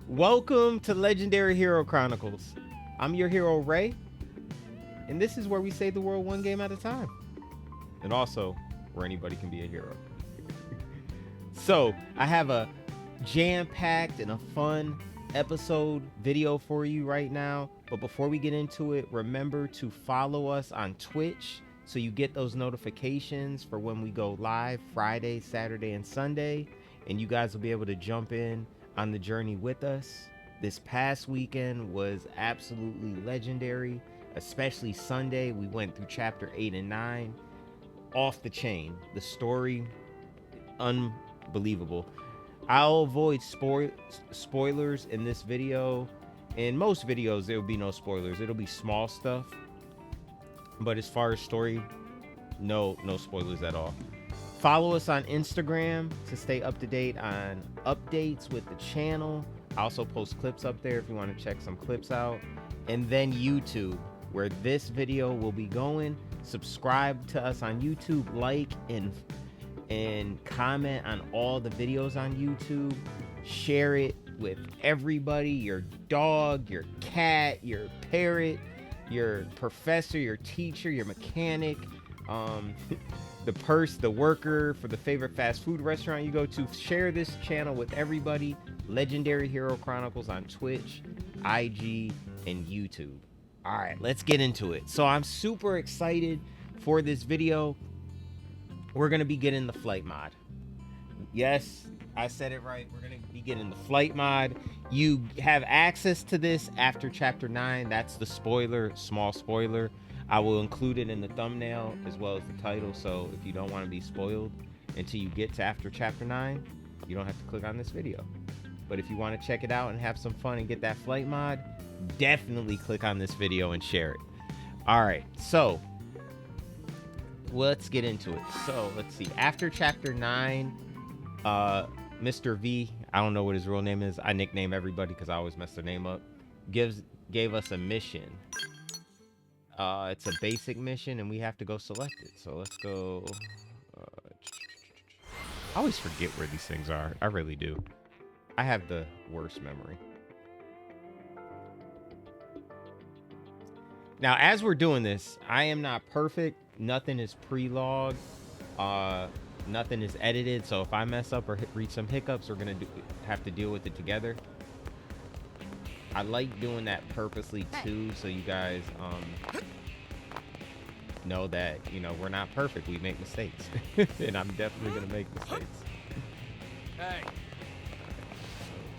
Welcome to Legendary Hero Chronicles. I'm your hero, Ray, and this is where we save the world one game at a time. And also, where anybody can be a hero. So, I have a jam packed and a fun episode video for you right now. But before we get into it, remember to follow us on Twitch so you get those notifications for when we go live Friday, Saturday, and Sunday. And you guys will be able to jump in on the journey with us. This past weekend was absolutely legendary, especially Sunday. We went through chapter 8 and 9. Off the chain. The story, unbelievable. I'll avoid spoilers in this video. In most videos, there will be no spoilers. It'll be small stuff. But as far as story, no spoilers at all. Follow us on Instagram to stay up to date on updates with the channel. I also post clips up there if you want to check some clips out. And then YouTube, where this video will be going. Subscribe to us on YouTube, like and comment on all the videos on YouTube. Share it with everybody, your dog, your cat, your parrot, your professor, your teacher, your mechanic, the worker for the favorite fast food restaurant you go to. Share this channel with everybody. Legendary Hero Chronicles on Twitch, IG, and YouTube. All right, let's get into it. So I'm super excited for this video. We're going to be getting the flight mod. Yes, I said it right. We're going to be getting the flight mod. You have access to this after chapter 9. That's the spoiler, small spoiler. I will include it in the thumbnail as well as the title. So if you don't want to be spoiled until you get to after chapter 9, you don't have to click on this video. But if you want to check it out and have some fun and get that flight mod, definitely click on this video and share it. All right, so let's get into it. So let's see. After chapter 9, Mr. V, I don't know what his real name is. I nickname everybody because I always mess their name up. Gave us a mission. It's a basic mission, and we have to go select it. So let's go. I always forget where these things are. I really do. I have the worst memory. Now, as we're doing this, I am not perfect. Nothing is pre-logged. Nothing is edited. So if I mess up or reach some hiccups, we're going to have to deal with it together. I like doing that purposely too, so you guys know that, you know, we're not perfect. We make mistakes. And I'm definitely going to make mistakes. Hey.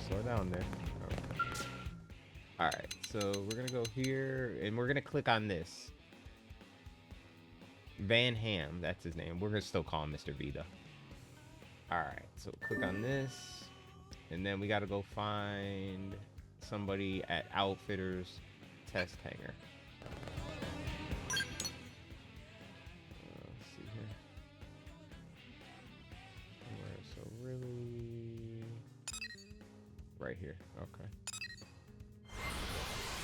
Slow down there. Okay. All right, so we're going to go here, and we're going to click on this. Van Ham, that's his name. We're going to still call him Mr. V, though. All right, so click on this, and then we got to go find somebody at Outfitters Test Hangar. Let's see here. So really, right here. Okay.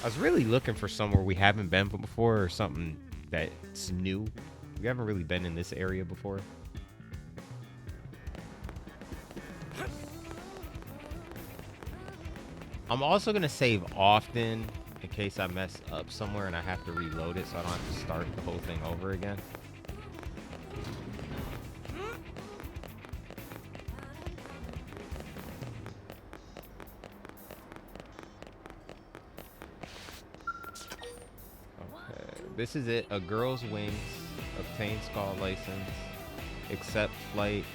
I was really looking for somewhere we haven't been before, or something that's new. We haven't really been in this area before. I'm also going to save often in case I mess up somewhere and I have to reload it, so I don't have to start the whole thing over again. Okay, this is it. A girl's wings. Obtain skull license. Accept flight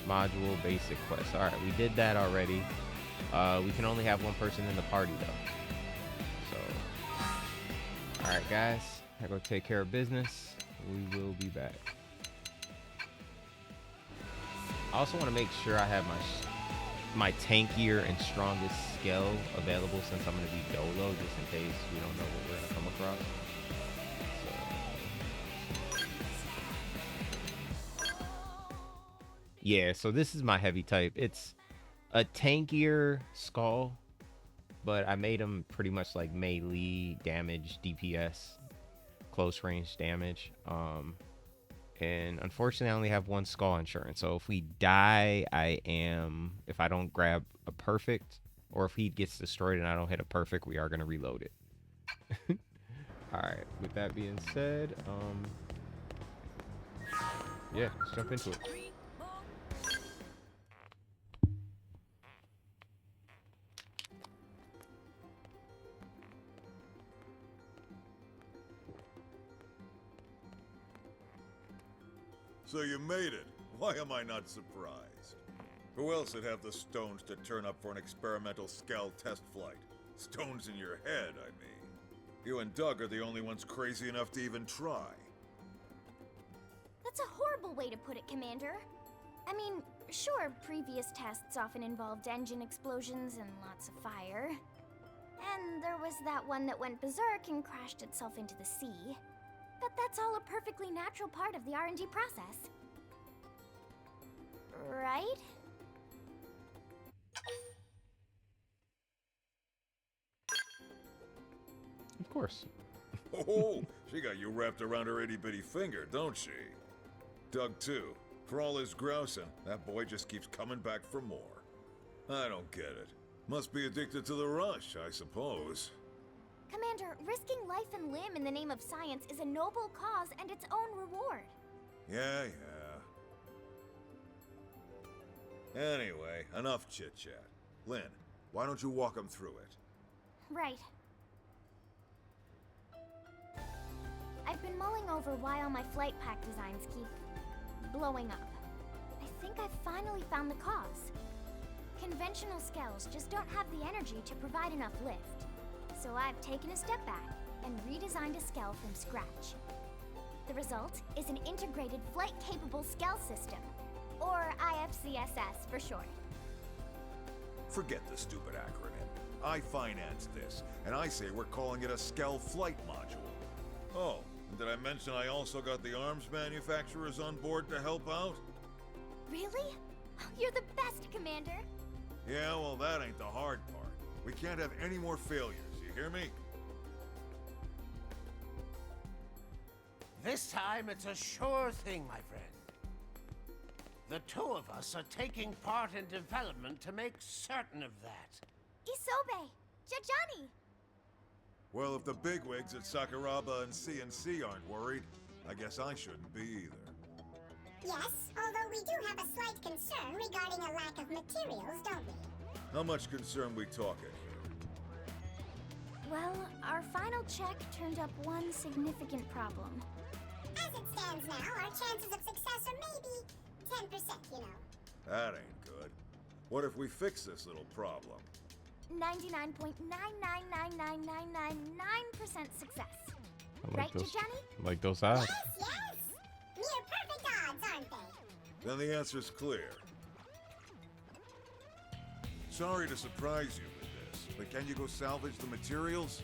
module basic quest. All right, we did that already. We can only have one person in the party though. So, all right, guys, I go take care of business. We will be back. I also want to make sure I have my tankier and strongest skill available, since I'm going to be dolo, just in case we don't know what we're going to come across. Yeah, so this is my heavy type. It's a tankier skull, but I made him pretty much like melee damage, DPS, close range damage. And unfortunately, I only have one skull insurance. So if we die, if I don't grab a perfect, or if he gets destroyed and I don't hit a perfect, we are going to reload it. All right, with that being said, yeah, let's jump into it. So you made it. Why am I not surprised? Who else would have the stones to turn up for an experimental Skell test flight? Stones in your head, I mean. You and Doug are the only ones crazy enough to even try. That's a horrible way to put it, Commander. I mean, sure, previous tests often involved engine explosions and lots of fire. And there was that one that went berserk and crashed itself into the sea. But that's all a perfectly natural part of the R&D process. Right? Of course. Oh, she got you wrapped around her itty-bitty finger, don't she? Doug, too. For all his grousing, that boy just keeps coming back for more. I don't get it. Must be addicted to the rush, I suppose. Commander, risking life and limb in the name of science is a noble cause and its own reward. Yeah. Anyway, enough chit-chat. Lynn, why don't you walk him through it? Right. I've been mulling over why all my flight pack designs keep blowing up. I think I've finally found the cause. Conventional skells just don't have the energy to provide enough lift. So I've taken a step back and redesigned a skell from scratch. The result is an integrated flight-capable skell system, or IFCSS for short. Forget the stupid acronym. I financed this, and I say we're calling it a Skell flight module. Oh, and did I mention I also got the arms manufacturers on board to help out? Really? You're the best, Commander. Yeah, well, that ain't the hard part. We can't have any more failures, you hear me? This time it's a sure thing, my friend. The two of us are taking part in development to make certain of that. Isobe! Jajani! Well, if the bigwigs at Sakuraba and CNC aren't worried, I guess I shouldn't be either. Yes, although we do have a slight concern regarding a lack of materials, don't we? How much concern we talking? Well, our final check turned up one significant problem. As it stands now, our chances of success are maybe 10%, you know. That ain't good. What if we fix this little problem? 99.9999999% success. Right, Jajani? Like those odds. Yes, yes! Near perfect odds, aren't they? Then the answer's clear. Sorry to surprise you with this, but can you go salvage the materials?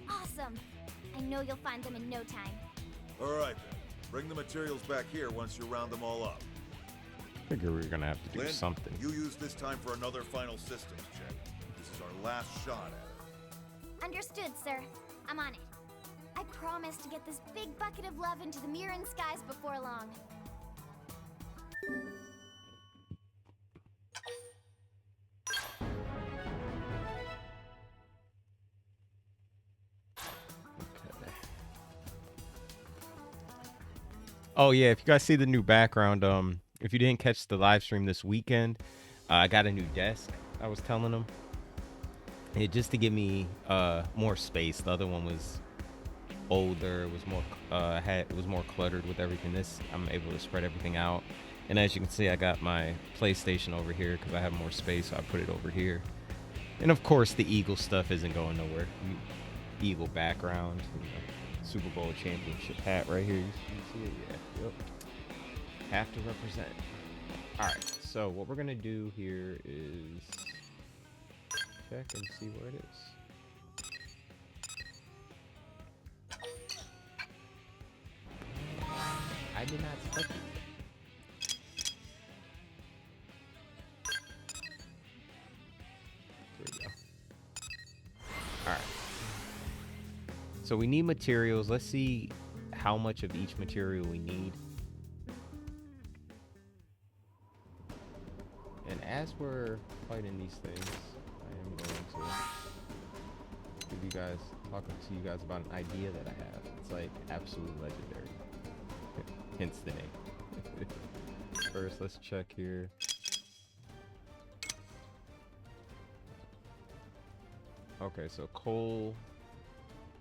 Awesome! I know you'll find them in no time. All right then. Bring the materials back here once you round them all up. Figure we're gonna have to do Lynn, something. you use this time for another final systems check. This is our last shot at it. Understood, sir. I'm on it. I promise to get this big bucket of love into the mirroring skies before long. Oh yeah, if you guys see the new background, if you didn't catch the live stream this weekend, I got a new desk. I was telling them, just to give me more space. The other one was older. It was more it was more cluttered with everything. This I'm able to spread everything out, and as you can see, I got my PlayStation over here because I have more space, so I put it over here. And of course, the Eagle stuff isn't going nowhere. Eagle background. Super Bowl championship hat right here. You see it? Yeah. Yep. Have to represent. Alright, so what we're going to do here is check and see where it is. I did not expect it. There we go. Alright. So we need materials. Let's see how much of each material we need. And as we're fighting these things, I am going to give you guys, talking to you guys about an idea that I have. It's like absolute legendary. Hence the name. First, let's check here. Okay, so coal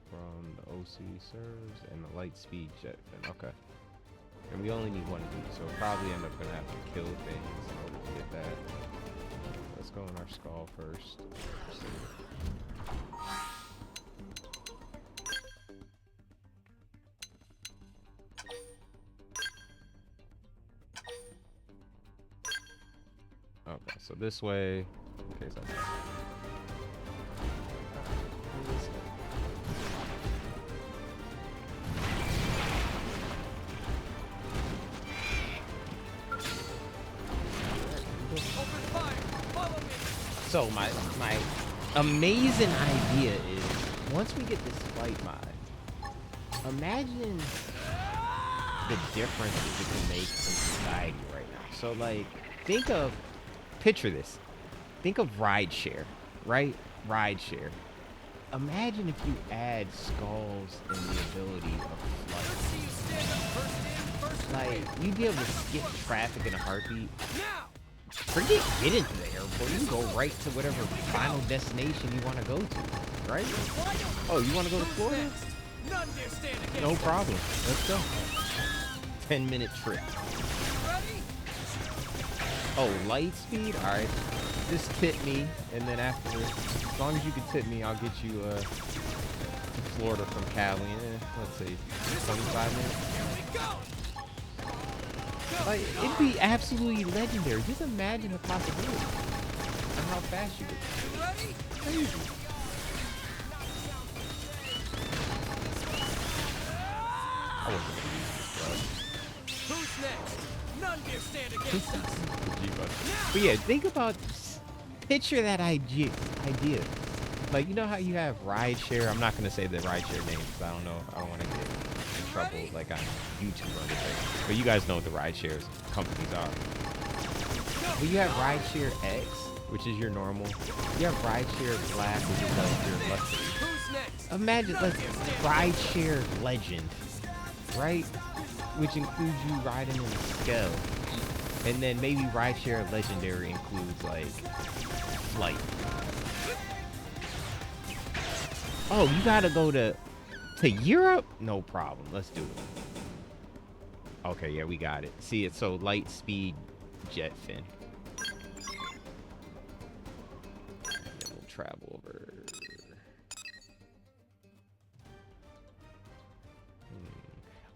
from the OC serves and the light speed jet fin. Okay. And we only need one of these, so we'll probably end up gonna have to kill things in order to get that. Let's go in our skull first. Okay, so this way, in case I So my amazing idea is, once we get this fight mod, imagine the difference that it can make in society right now. So like, picture this. Think of rideshare, right? Rideshare. Imagine if you add skulls and the ability of flight. Like, you'd be able to skip traffic in a heartbeat. Forget getting to the airport. You can go right to whatever final destination you want to go to, right? Oh, you want to go to Florida? No problem. Let's go. 10-minute trip. Oh, light speed? Alright. Just tip me, and then after, as long as you can tip me, I'll get you to Florida from Cali in, let's say, 25 minutes. Like, it'd be absolutely legendary. Just imagine the possibility and how fast you get. Crazy. I wasn't gonna use this, bro. Who's next? None dare stand against us. But yeah, think about, picture that idea. Like, you know how you have rideshare? I'm not gonna say the rideshare name because I don't want to get in trouble like on YouTube or anything. But you guys know what the rideshare companies are. But you have rideshare X, which is your normal. You have rideshare Black, which is like your luxury. Imagine like rideshare Legend, right? Which includes you riding in a scale. And then maybe rideshare Legendary includes like flight. Oh, you gotta go to Europe? No problem. Let's do it. Okay, yeah, we got it. See, it's so light speed jet fin. And then we'll travel over.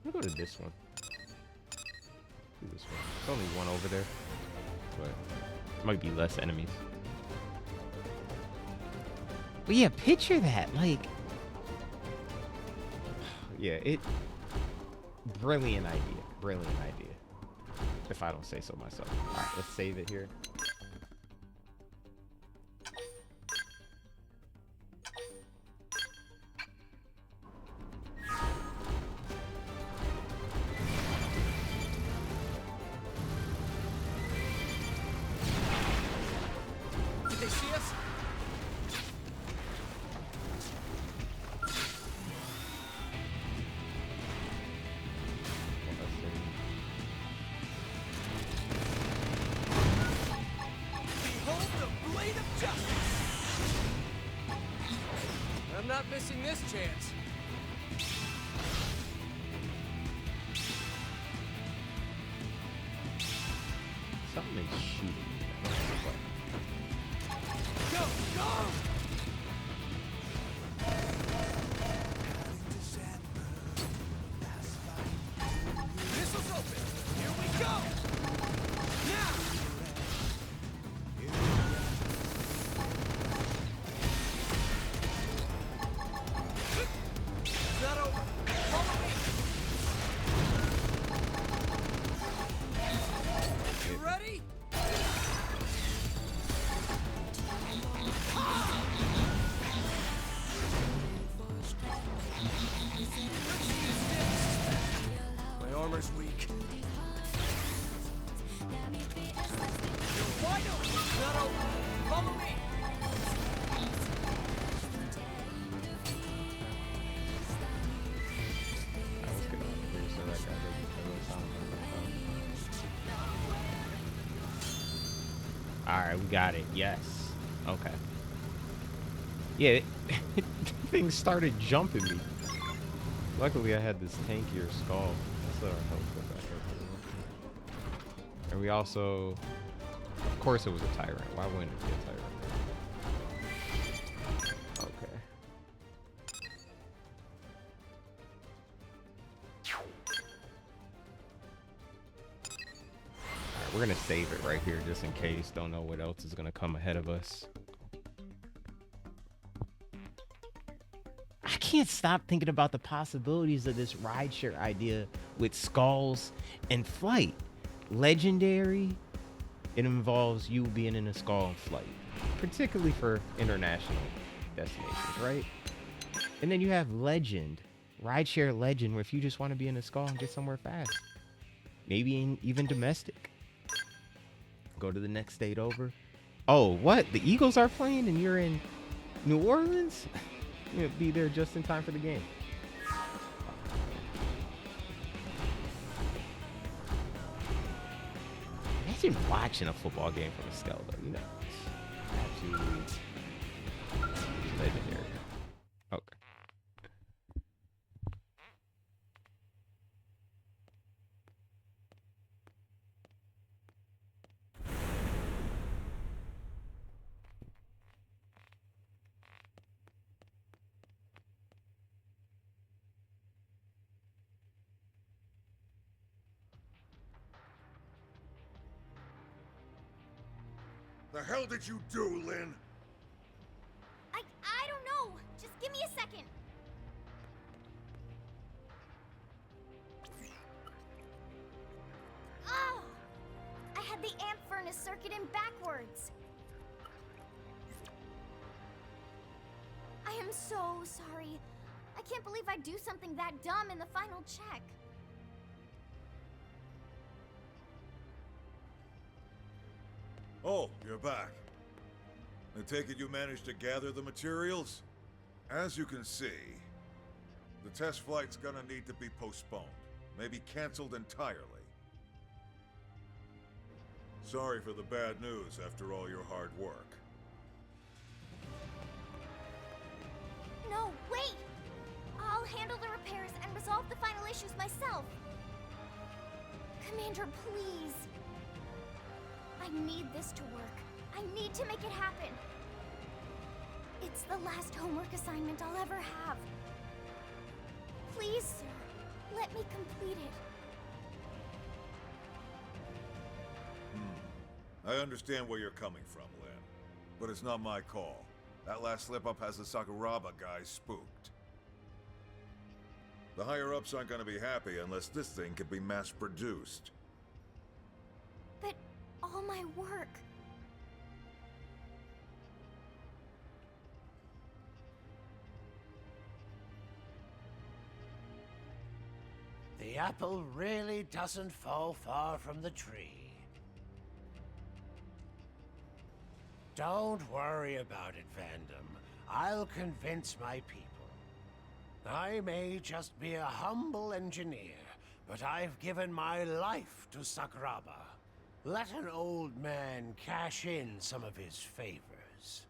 I'm gonna go to this one. Do this one. There's only one over there, but there might be less enemies. But yeah, picture that. Like, yeah, brilliant idea. Brilliant idea. If I don't say so myself. All right, let's save it here. I'm not missing this chance. Something is shooting. Go, go! Missiles open. Here we go. Now. Weak. I know it's not over. Follow me. Let's get over here so that guy doesn't kill us. Alright, we got it. Yes. Okay. Yeah, things started jumping me. Luckily, I had this tankier skull. That's what our health was back up. And we also... Of course it was a tyrant. Why wouldn't it be a tyrant? Okay. Alright, we're gonna save it right here just in case. Don't know what else is gonna come ahead of us. I can't stop thinking about the possibilities of this rideshare idea with skulls and flight. Legendary, it involves you being in a skull and flight, particularly for international destinations, right? And then you have legend, rideshare legend, where if you just want to be in a skull and get somewhere fast, maybe even domestic. Go to the next state over. Oh, what? The Eagles are playing and you're in New Orleans? You'll be there just in time for the game. Imagine watching a football game from a skull, though. You know, it's absolutely legendary. Okay. The hell did you do, Lynn? I don't know. Just give me a second. Oh! I had the amp furnace circuit in backwards. I am so sorry. I can't believe I'd do something that dumb in the final check. Oh, you're back. I take it you managed to gather the materials? As you can see, the test flight's gonna need to be postponed. Maybe canceled entirely. Sorry for the bad news after all your hard work. No, wait! I'll handle the repairs and resolve the final issues myself. Commander, please. I need this to work. I need to make it happen. It's the last homework assignment I'll ever have. Please, sir, let me complete it. I understand where you're coming from, Lynn. But it's not my call. That last slip-up has the Sakuraba guys spooked. The higher-ups aren't gonna be happy unless this thing can be mass-produced. But all my work... The apple really doesn't fall far from the tree. Don't worry about it, Vandom. I'll convince my people. I may just be a humble engineer, but I've given my life to Sakuraba. Let an old man cash in some of his favors.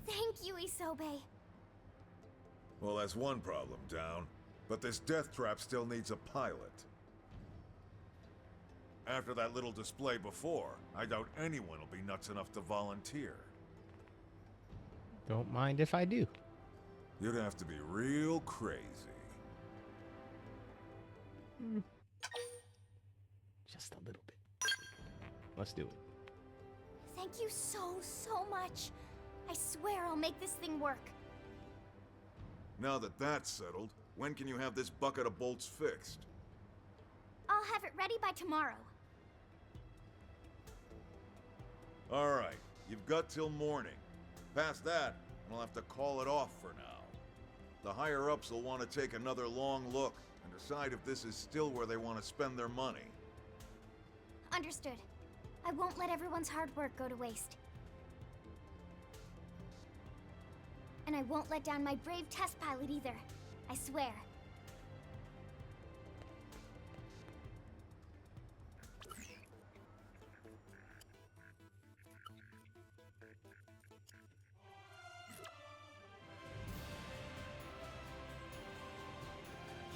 Thank you, Isobe. Well, that's one problem down. But this death trap still needs a pilot. After that little display before, I doubt anyone will be nuts enough to volunteer. Don't mind if I do. You'd have to be real crazy. Just a little bit. Let's do it. Thank you so much. I swear I'll make this thing work. Now that that's settled, when can you have this bucket of bolts fixed? I'll have it ready by tomorrow. All right, you've got till morning. Past that, and I'll have to call it off for now. The higher-ups will want to take another long look and decide if this is still where they want to spend their money. Understood. I won't let everyone's hard work go to waste. And I won't let down my brave test pilot either. I swear.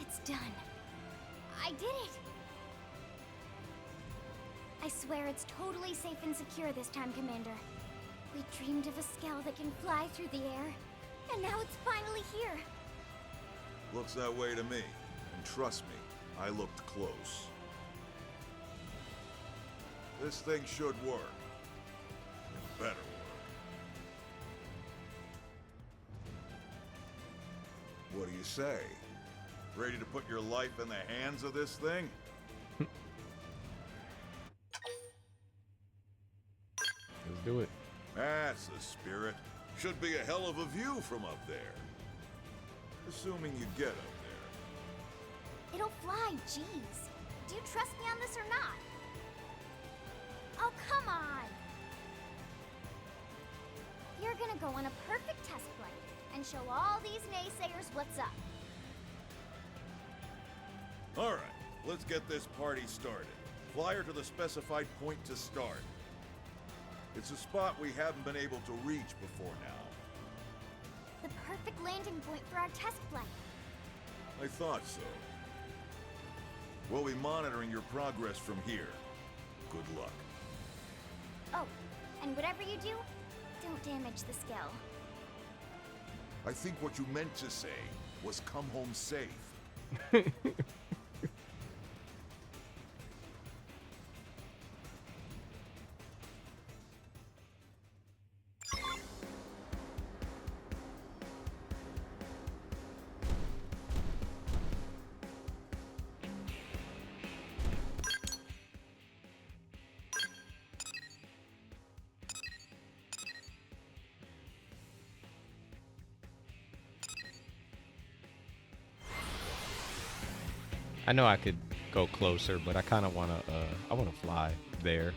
It's done. I did it! I swear it's totally safe and secure this time, Commander. We dreamed of a Skell that can fly through the air, and now it's finally here. Looks that way to me. And trust me, I looked close. This thing should work. It better work. What do you say? Ready to put your life in the hands of this thing? Let's do it. That's the spirit. Should be a hell of a view from up there. Assuming you get up there. It'll fly, jeez. Do you trust me on this or not? Oh, come on! You're gonna go on a perfect test flight and show all these naysayers what's up. All right, let's get this party started. Fly her to the specified point to start. It's a spot we haven't been able to reach before now. The perfect landing point for our test flight. I thought so. We'll be monitoring your progress from here. Good luck. Oh, and whatever you do, don't damage the Skell. I think what you meant to say was come home safe. I know I could go closer, but I kind of want to, I want to fly there.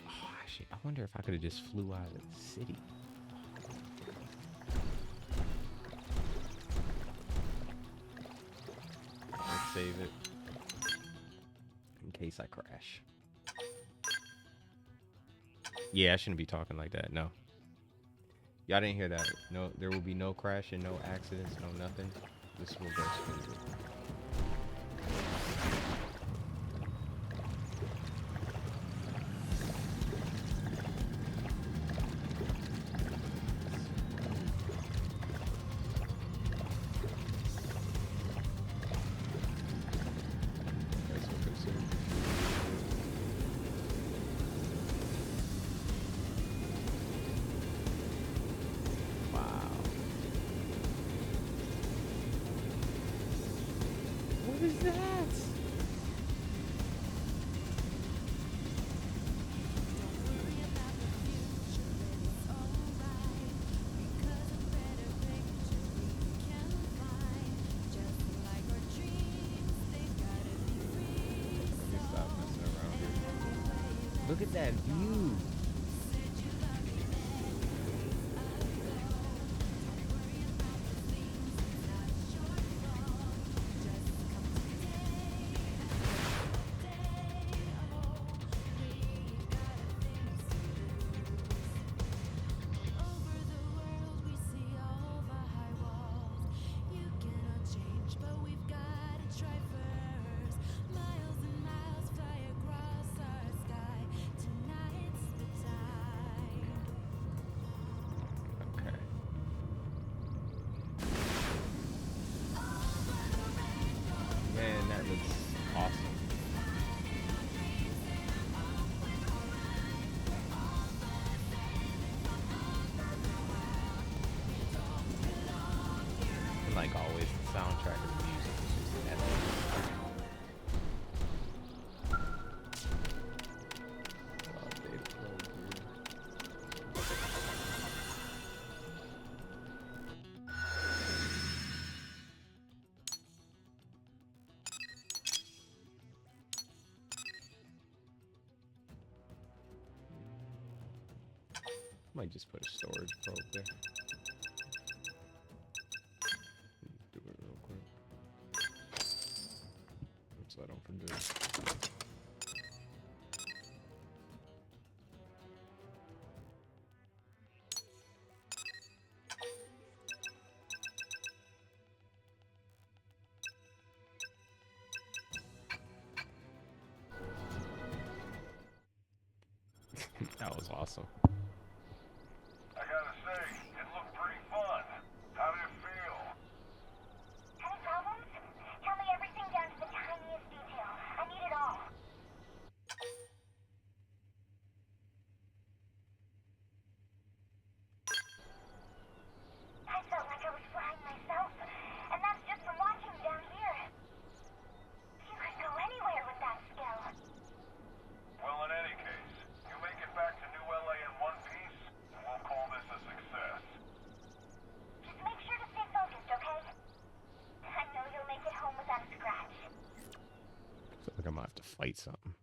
Oh, actually, I wonder if I could have just flew out of the city. Let's save it in case I crash. Yeah, I shouldn't be talking like that. No. Y'all didn't hear that. No, there will be no crash and no accidents, no nothing. This will go smoothly. What is that? Stop messing around here. Look at that view. Might just put a storage probe there. Do it real quick. So I don't forget. That was awesome. I gotta say, it looked pretty fun. How did it feel? Any problems? Tell me everything down to the tiniest detail. I need it all. I felt like I was flying myself, and that's just from watching down here. You could go anywhere with that skill. Well, in any case, you make it back to New LA in one piece, and we'll call this a success. Just make sure to stay focused, okay? I know you'll make it home without a scratch. I feel like I might have to fight something.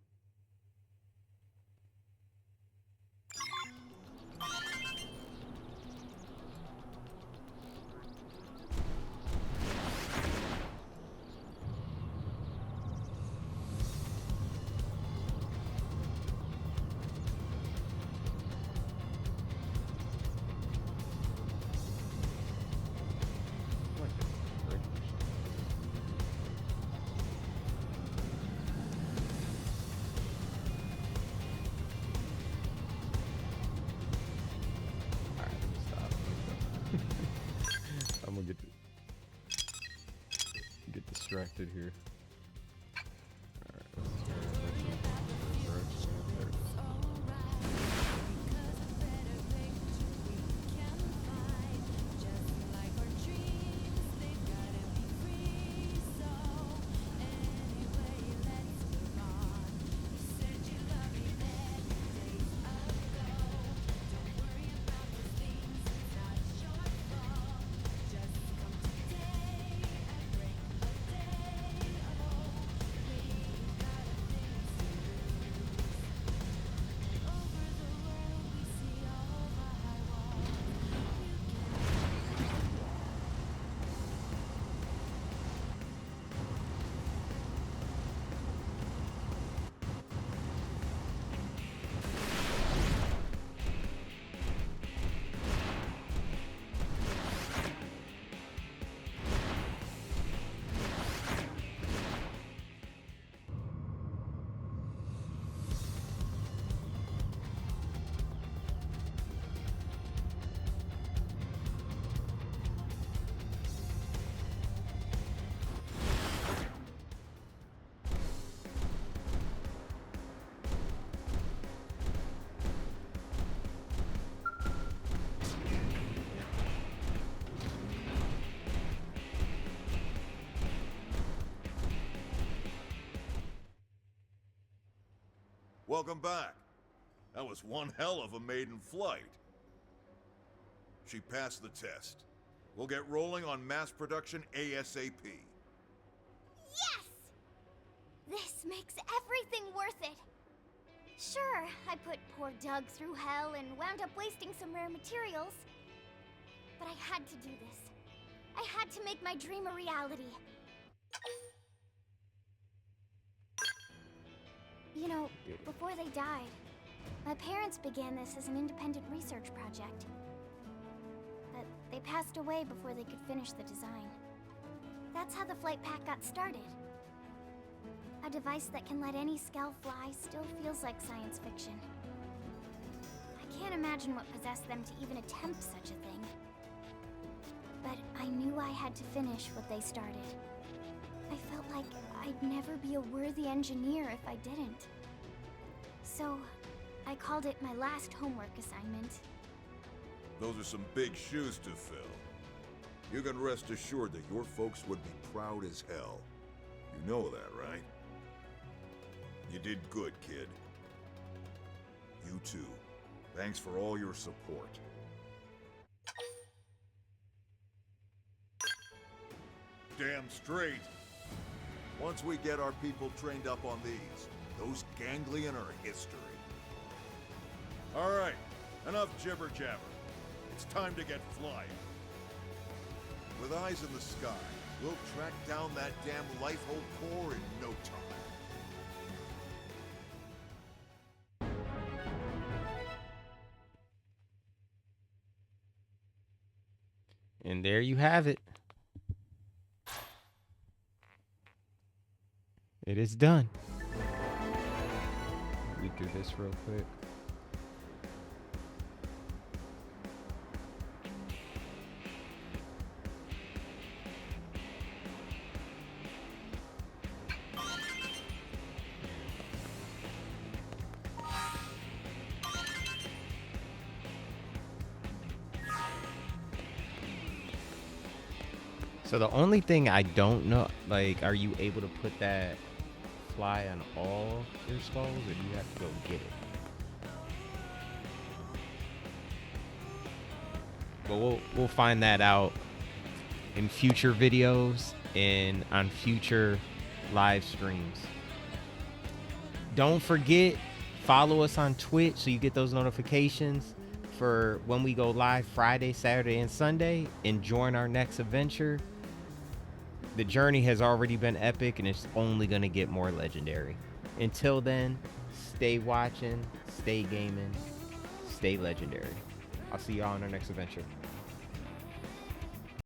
I'm gonna get distracted here. Alright, let's Welcome back. That was one hell of a maiden flight. She passed the test. We'll get rolling on mass production ASAP. Yes! This makes everything worth it. Sure, I put poor Doug through hell and wound up wasting some rare materials. But I had to do this. I had to make my dream a reality. You know, before they died, my parents began this as an independent research project. But they passed away before they could finish the design. That's how the flight pack got started. A device that can let any Skell fly still feels like science fiction. I can't imagine what possessed them to even attempt such a thing. But I knew I had to finish what they started. I felt like I'd never be a worthy engineer if I didn't. So, I called it my last homework assignment. Those are some big shoes to fill. You can rest assured that your folks would be proud as hell. You know that, right? You did good, kid. You too. Thanks for all your support. Damn straight. Once we get our people trained up on these, those ganglion are history. All right, Enough jibber jabber. It's time to get flying. With eyes in the sky, we'll track down that damn Lifehold core in no time. And there you have it. It is done. Read through this real quick. So the only thing I don't know, like, are you able to put that fly on all your skulls, or do you have to go get it? But we'll find that out in future videos and on future live streams. Don't forget, follow us on Twitch so you get those notifications for when we go live Friday, Saturday, and Sunday, and join our next adventure. The journey has already been epic, and it's only going to get more legendary. Until then, stay watching, stay gaming, stay legendary. I'll see y'all on our next adventure.